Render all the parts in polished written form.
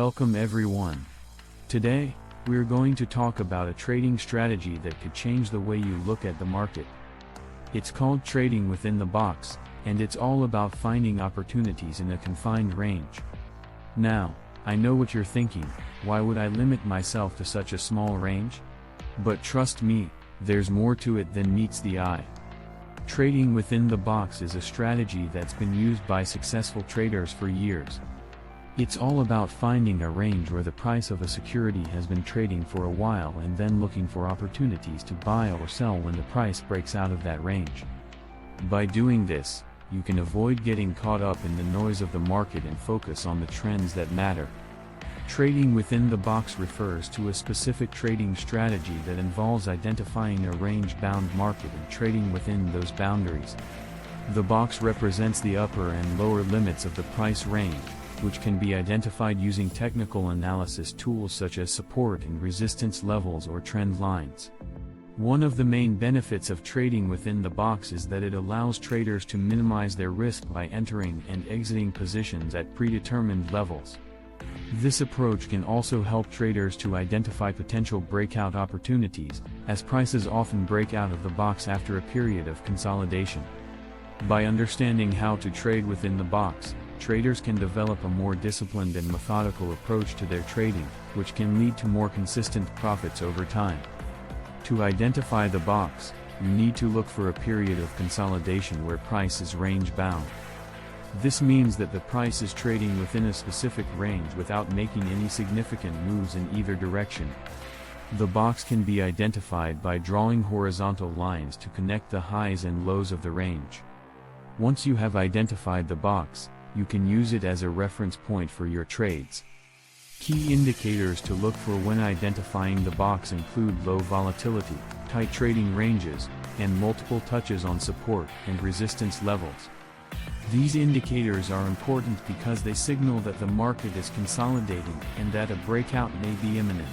Welcome everyone. Today, we're going to talk about a trading strategy that could change the way you look at the market. It's called trading within the box, and it's all about finding opportunities in a confined range. Now, I know what you're thinking, why would I limit myself to such a small range? But trust me, there's more to it than meets the eye. Trading within the box is a strategy that's been used by successful traders for years. It's all about finding a range where the price of a security has been trading for a while and then looking for opportunities to buy or sell when the price breaks out of that range. By doing this, you can avoid getting caught up in the noise of the market and focus on the trends that matter. Trading within the box refers to a specific trading strategy that involves identifying a range-bound market and trading within those boundaries. The box represents the upper and lower limits of the price range, which can be identified using technical analysis tools such as support and resistance levels or trend lines. One of the main benefits of trading within the box is that it allows traders to minimize their risk by entering and exiting positions at predetermined levels. This approach can also help traders to identify potential breakout opportunities, as prices often break out of the box after a period of consolidation. By understanding how to trade within the box, traders can develop a more disciplined and methodical approach to their trading, which can lead to more consistent profits over time. To identify the box, you need to look for a period of consolidation where price is range-bound. This means that the price is trading within a specific range without making any significant moves in either direction. The box can be identified by drawing horizontal lines to connect the highs and lows of the range. Once you have identified the box, you can use it as a reference point for your trades. Key indicators to look for when identifying the box include low volatility, tight trading ranges, and multiple touches on support and resistance levels. These indicators are important because they signal that the market is consolidating and that a breakout may be imminent.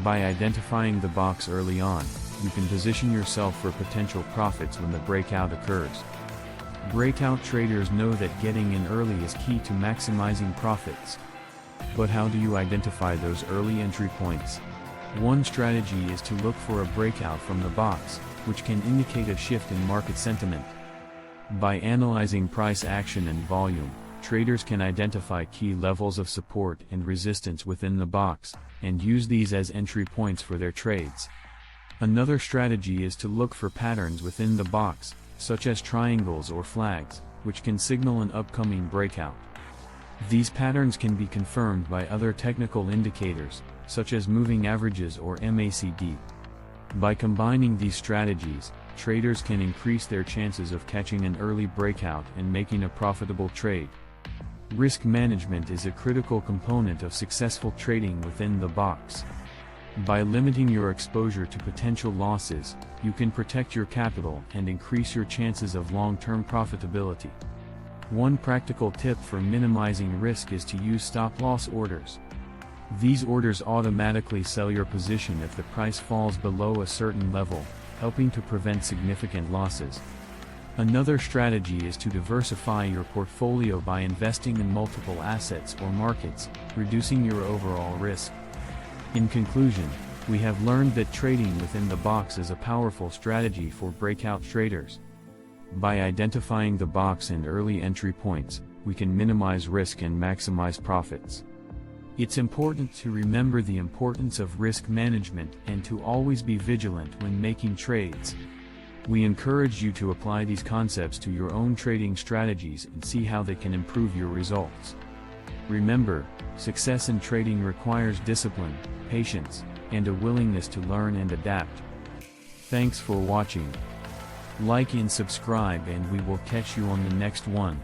By identifying the box early on, you can position yourself for potential profits when the breakout occurs. Breakout traders know that getting in early is key to maximizing profits. But how do you identify those early entry points? One strategy is to look for a breakout from the box, which can indicate a shift in market sentiment. By analyzing price action and volume, traders can identify key levels of support and resistance within the box, and use these as entry points for their trades. Another strategy is to look for patterns within the box, such as triangles or flags, which can signal an upcoming breakout. These patterns can be confirmed by other technical indicators, such as moving averages or MACD. By combining these strategies, traders can increase their chances of catching an early breakout and making a profitable trade. Risk management is a critical component of successful trading within the box. By limiting your exposure to potential losses, you can protect your capital and increase your chances of long-term profitability. One practical tip for minimizing risk is to use stop-loss orders. These orders automatically sell your position if the price falls below a certain level, helping to prevent significant losses. Another strategy is to diversify your portfolio by investing in multiple assets or markets, reducing your overall risk. In conclusion, we have learned that trading within the box is a powerful strategy for breakout traders. By identifying the box and early entry points, we can minimize risk and maximize profits. It's important to remember the importance of risk management and to always be vigilant when making trades. We encourage you to apply these concepts to your own trading strategies and see how they can improve your results. Remember, success in trading requires discipline, patience, and a willingness to learn and adapt. Thanks for watching. Like and subscribe, and we will catch you on the next one.